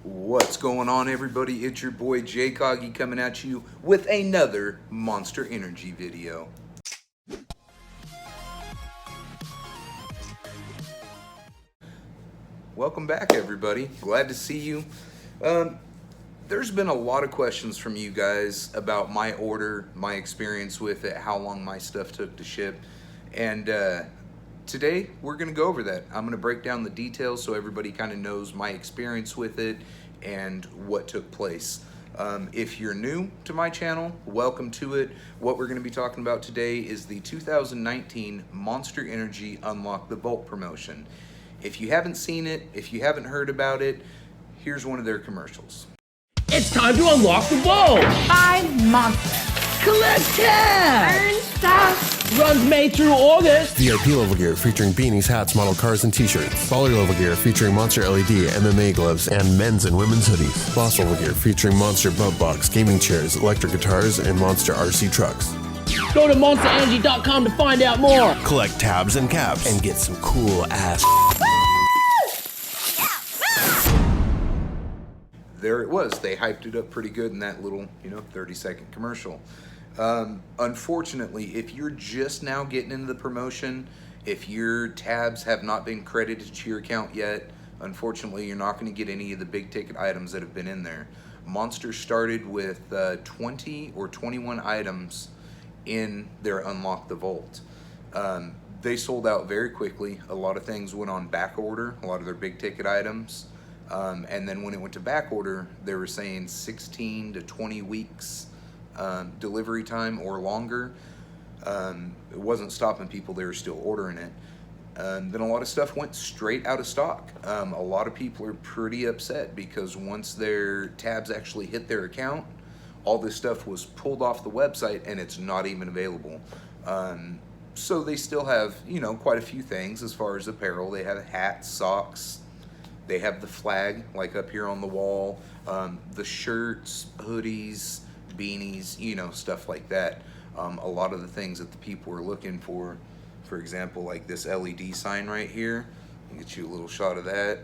What's going on, everybody? It's your boy Jay Coggy coming at you with another Monster Energy video. Welcome back, everybody. Glad to see you. There's been a lot of questions from you guys about my order, my experience with it, how long my stuff took to ship, and today we're going to go over that. I'm going to break down the details so everybody kind of knows my experience with it and what took place. If you're new to my channel, welcome to it. What we're going to be talking about today is the 2019 Monster Energy Unlock the Vault promotion. If you haven't seen it, if you haven't heard about it, here's one of their commercials. It's time to unlock the vault! Buy monsters. Collect tabs! Earn stuff. Runs May through August! VIP level gear featuring beanies, hats, model cars, and t-shirts. Baller level gear featuring Monster LED, MMA gloves, and men's and women's hoodies. Boss level gear featuring Monster Bump Box, gaming chairs, electric guitars, and Monster RC trucks. Go to monsterenergy.com to find out more! Collect tabs and caps and get some cool ass. There it was. They hyped it up pretty good in that little, 30-second commercial. Unfortunately, if you're just now getting into the promotion, if your tabs have not been credited to your account yet, unfortunately, you're not going to get any of the big ticket items that have been in there. Monster started with 20 or 21 items in their Unlock the Vault. They sold out very quickly. A lot of things went on back order, a lot of their big ticket items. And then when it went to back order, they were saying 16 to 20 weeks delivery time or longer. It wasn't stopping people, they were still ordering it. Then a lot of stuff went straight out of stock. A lot of people are pretty upset because once their tabs actually hit their account, all this stuff was pulled off the website and it's not even available. So they still have, quite a few things as far as apparel. They have hats, socks. They have the flag, like up here on the wall, the shirts, hoodies, beanies, stuff like that. A lot of the things that the people were looking for example, like this LED sign right here. I'll get you a little shot of that.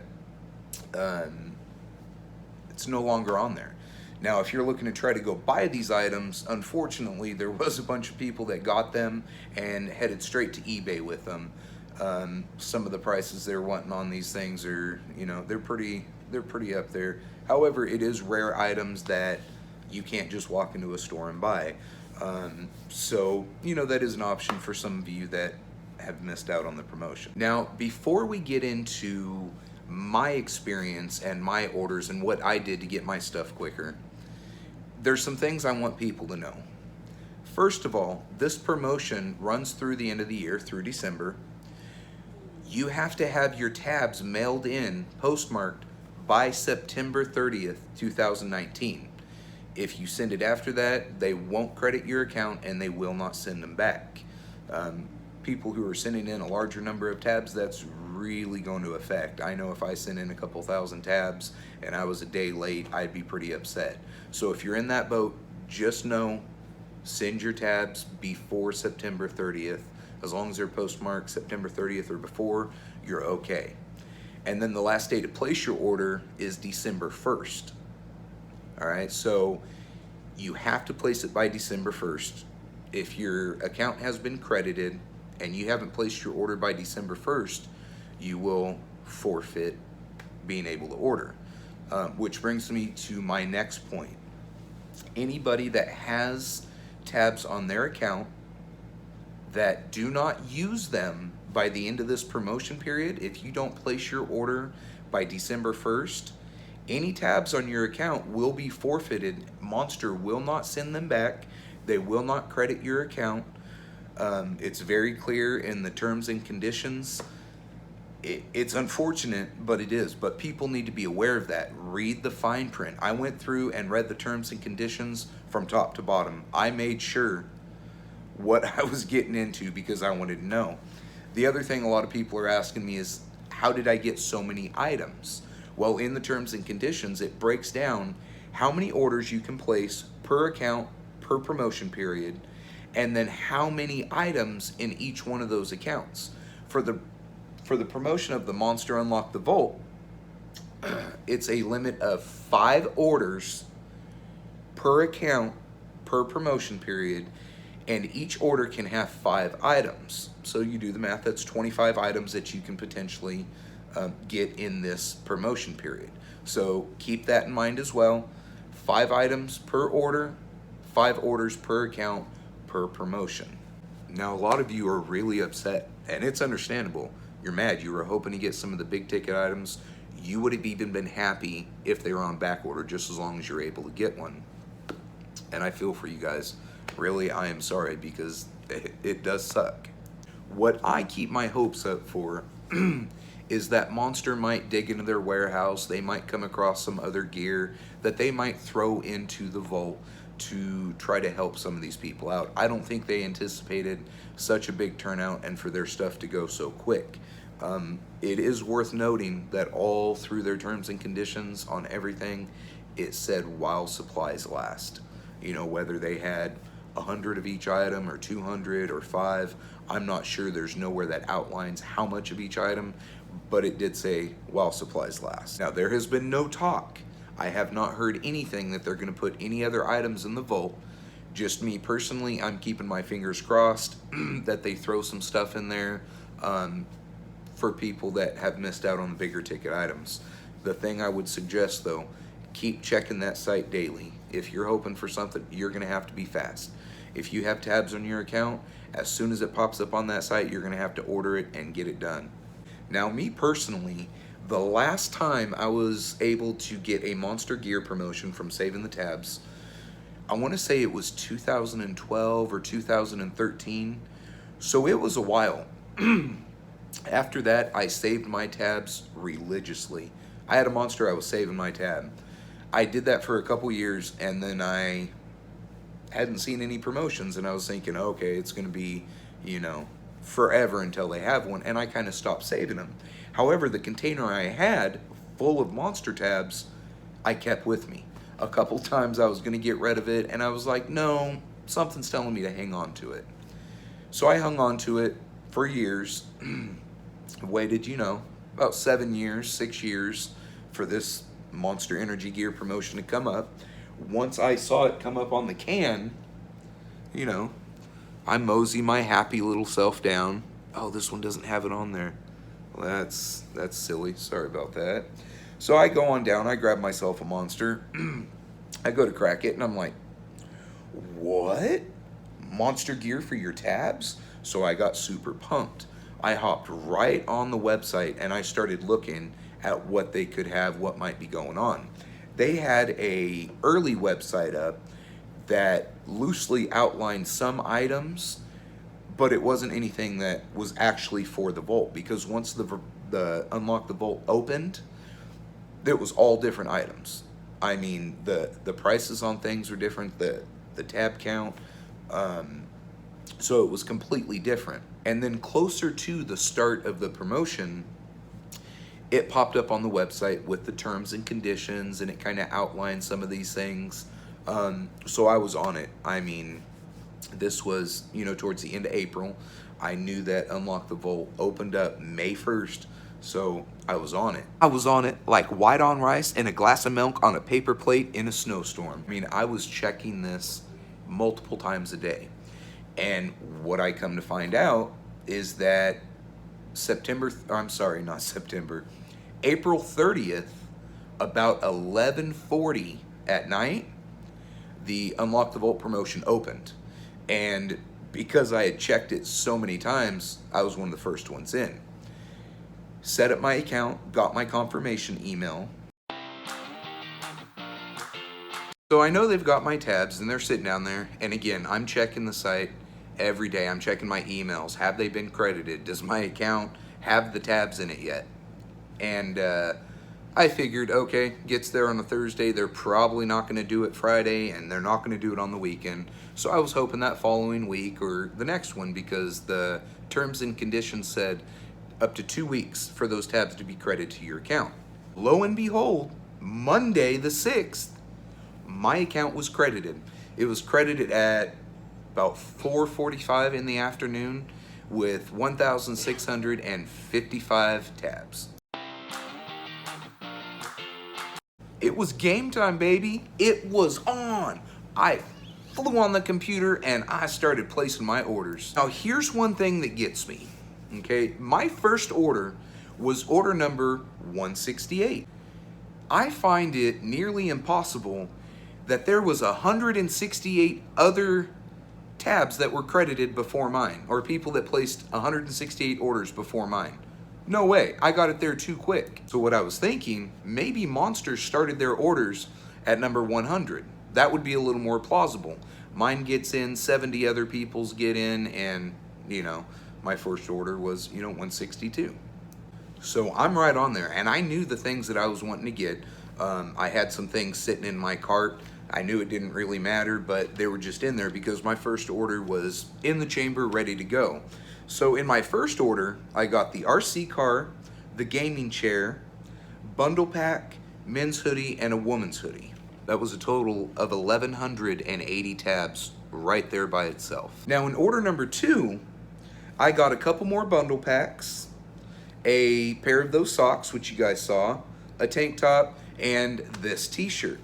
It's no longer on there. Now, if you're looking to try to go buy these items, unfortunately, there was a bunch of people that got them and headed straight to eBay with them. Some of the prices they're wanting on these things are, they're pretty up there. However, it is rare items that you can't just walk into a store and buy. So, that is an option for some of you that have missed out on the promotion. Now, before we get into my experience and my orders and what I did to get my stuff quicker, there's some things I want people to know. First of all, this promotion runs through the end of the year, through December. You have to have your tabs mailed in, postmarked, by September 30th, 2019. If you send it after that, they won't credit your account and they will not send them back. People who are sending in a larger number of tabs, that's really going to affect. I know if I sent in a couple thousand tabs and I was a day late, I'd be pretty upset. So if you're in that boat, just know, send your tabs before September 30th. As long as they're postmarked September 30th or before, you're okay. And then the last day to place your order is December 1st. All right, so you have to place it by December 1st. If your account has been credited and you haven't placed your order by December 1st, you will forfeit being able to order. Which brings me to my next point. Anybody that has tabs on their account that do not use them by the end of this promotion period, if you don't place your order by December 1st, any tabs on your account will be forfeited. Monster will not send them back. They will not credit your account. It's very clear in the terms and conditions. It's unfortunate, but it is. But people need to be aware of that. Read the fine print. I went through and read the terms and conditions from top to bottom. I made sure what I was getting into because I wanted to know. The other thing a lot of people are asking me is, how did I get so many items? Well, in the terms and conditions, it breaks down how many orders you can place per account, per promotion period, and then how many items in each one of those accounts. For the promotion of the Monster Unlock the Vault, It's a limit of 5 orders per account per promotion period, and each order can have 5 items. So you do the math, that's 25 items that you can potentially get in this promotion period. So keep that in mind as well. 5 items per order, 5 orders per account per promotion. Now, a lot of you are really upset, and it's understandable. You're mad. You were hoping to get some of the big ticket items. You would have even been happy if they were on back order, just as long as you're able to get one. And I feel for you guys. Really, I am sorry, because it does suck. What I keep my hopes up for is that Monster might dig into their warehouse. They might come across some other gear that they might throw into the vault to try to help some of these people out. I don't think they anticipated such a big turnout and for their stuff to go so quick. It is worth noting that all through their terms and conditions on everything, it said while supplies last. You know, whether they had 100 of each item or 200 or 5, I'm not sure. There's nowhere that outlines how much of each item, but it did say while supplies last. Now, there has been no talk. I have not heard anything that they're going to put any other items in the vault. Just me personally, I'm keeping my fingers crossed that they throw some stuff in there for people that have missed out on the bigger ticket items. The thing I would suggest, though, keep checking that site daily. If you're hoping for something, you're going to have to be fast. If you have tabs on your account, as soon as it pops up on that site, you're going to have to order it and get it done. Now, me personally, the last time I was able to get a Monster Gear promotion from Saving the Tabs, I want to say it was 2012 or 2013, so it was a while. After that, I saved my tabs religiously. I had a Monster, I was saving my tab. I did that for a couple years, and then I hadn't seen any promotions, and I was thinking, okay, it's going to be, you know, forever until they have one, and I kind of stopped saving them. However, the container I had full of Monster tabs, I kept with me. A couple times I was going to get rid of it, and I was like, no, something's telling me to hang on to it. So I hung on to it for years. Waited, you know, about 7 years, 6 years for this Monster Energy Gear promotion to come up. Once I saw it come up on the can, you know, I mosey my happy little self down. Oh, this one doesn't have it on there. Well, that's silly. Sorry about that. So I go on down, I grab myself a Monster. I go to crack it, and I'm like, what? Monster Gear for your tabs? So I got super pumped. I hopped right on the website, and I started looking at what they could have, what might be going on. They had a early website up that loosely outlined some items, but it wasn't anything that was actually for the vault, because once the Unlock the Vault opened, it was all different items. I mean, the prices on things were different, the tab count, so it was completely different. And then closer to the start of the promotion, it popped up on the website with the terms and conditions, and it kind of outlined some of these things. So I was on it. I mean, this was, you know, towards the end of April. I knew that Unlock the Vault opened up May 1st, so I was on it. I was on it like white on rice and a glass of milk on a paper plate in a snowstorm. I mean, I was checking this multiple times a day. And what I come to find out is that April 30th, about 11:40 at night, the Unlock the Vault promotion opened. And because I had checked it so many times, I was one of the first ones in. Set up my account, got my confirmation email. So I know they've got my tabs, and they're sitting down there. And again, I'm checking the site every day. I'm checking my emails. Have they been credited? Does my account have the tabs in it yet? And I figured, okay, gets there on a Thursday. They're probably not going to do it Friday, and they're not going to do it on the weekend. So I was hoping that following week or the next one, because the terms and conditions said up to 2 weeks for those tabs to be credited to your account. Lo and behold, Monday the 6th, my account was credited. It was credited at about 4:45 in the afternoon with 1,655 tabs. It was game time, baby. It was on. I flew on the computer and I started placing my orders. Now, here's one thing that gets me, okay? My first order was order number 168. I find it nearly impossible that there was 168 other tabs that were credited before mine, or people that placed 168 orders before mine. No way, I got it there too quick. So what I was thinking, maybe Monster started their orders at number 100. That would be a little more plausible. Mine gets in, 70 other people's get in, and my first order was 162. So I'm right on there, and I knew the things that I was wanting to get. I had some things sitting in my cart. I knew it didn't really matter, but they were just in there because my first order was in the chamber, ready to go. So in my first order, I got the RC car, the gaming chair, bundle pack, men's hoodie, and a woman's hoodie. That was a total of 1,180 tabs right there by itself. Now in order number 2, I got a couple more bundle packs, a pair of those socks, which you guys saw, a tank top, and this t-shirt.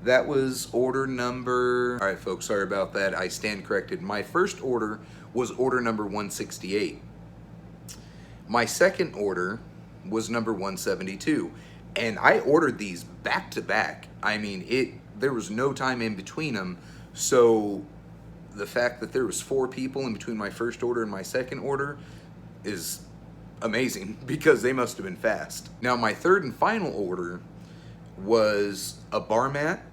That was order number... All right, folks, sorry about that. I stand corrected. My first order was order number 168. My second order was number 172. And I ordered these back to back. I mean, there was no time in between them. So the fact that there was 4 people in between my first order and my second order is amazing because they must have been fast. Now, my third and final order was a bar mat,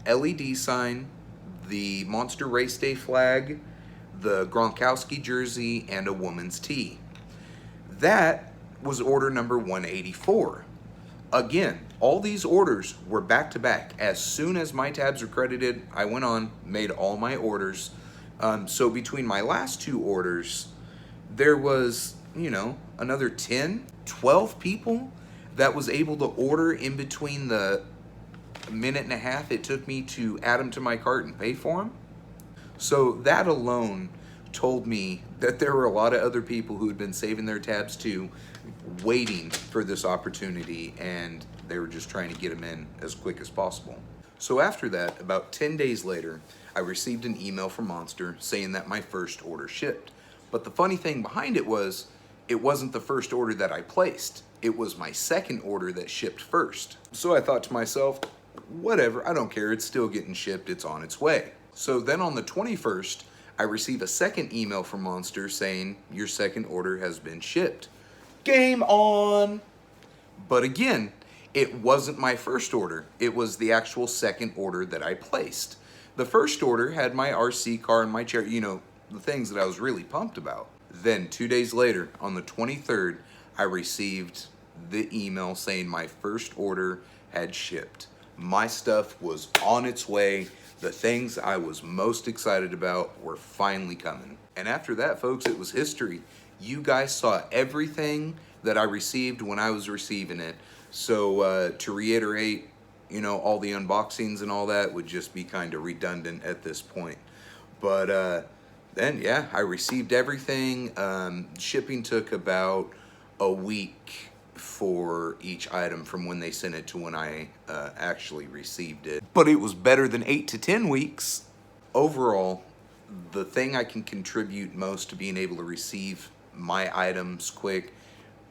LED sign, the Monster Race Day flag, the Gronkowski jersey, and a woman's tee. That was order number 184. Again, all these orders were back to back. As soon as my tabs were credited, I went on, made all my orders. So between my last 2 orders, there was, another 10, 12 people that was able to order in between the minute and a half it took me to add them to my cart and pay for them. So that alone told me that there were a lot of other people who had been saving their tabs too, waiting for this opportunity, and they were just trying to get them in as quick as possible. So after that, about 10 days later, I received an email from Monster saying that my first order shipped. But the funny thing behind it was, it wasn't the first order that I placed. It was my second order that shipped first. So I thought to myself, whatever, I don't care, it's still getting shipped, it's on its way. So then on the 21st, I received a second email from Monster saying, your second order has been shipped. Game on! But again, it wasn't my first order. It was the actual second order that I placed. The first order had my RC car and my chair, the things that I was really pumped about. Then 2 days later, on the 23rd, I received the email saying my first order had shipped. My stuff was on its way. The things I was most excited about were finally coming. And after that, folks, it was history. You guys saw everything that I received when I was receiving it. So to reiterate, all the unboxings and all that would just be kind of redundant at this point. But then, yeah, I received everything. Shipping took about a week for each item from when they sent it to when I actually received it. But it was better than 8 to 10 weeks. Overall, the thing I can contribute most to being able to receive my items quick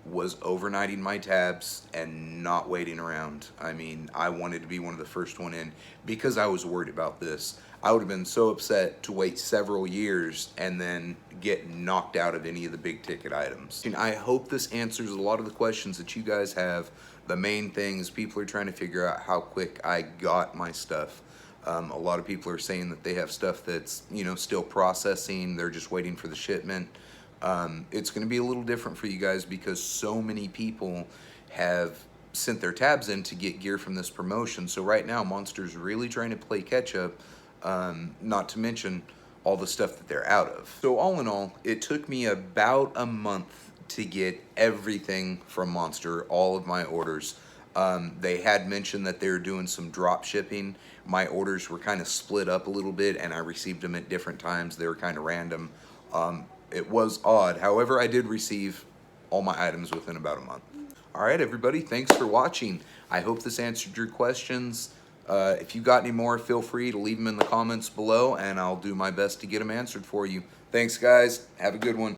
was overnighting my tabs and not waiting around. I mean, I wanted to be one of the first one in because I was worried about this. I would have been so upset to wait several years and then get knocked out of any of the big ticket items. And I hope this answers a lot of the questions that you guys have. The main things, people are trying to figure out how quick I got my stuff. A lot of people are saying that they have stuff that's, still processing. They're just waiting for the shipment. It's going to be a little different for you guys because so many people have sent their tabs in to get gear from this promotion. So right now, Monster's really trying to play catch up, not to mention all the stuff that they're out of. So all in all, it took me about a month to get everything from Monster, all of my orders. They had mentioned that they were doing some drop shipping. My orders were kind of split up a little bit and I received them at different times. They were kind of random. It was odd. However, I did receive all my items within about a month. All right, everybody, thanks for watching. I hope this answered your questions. If you got any more, feel free to leave them in the comments below, and I'll do my best to get them answered for you. Thanks, guys. Have a good one.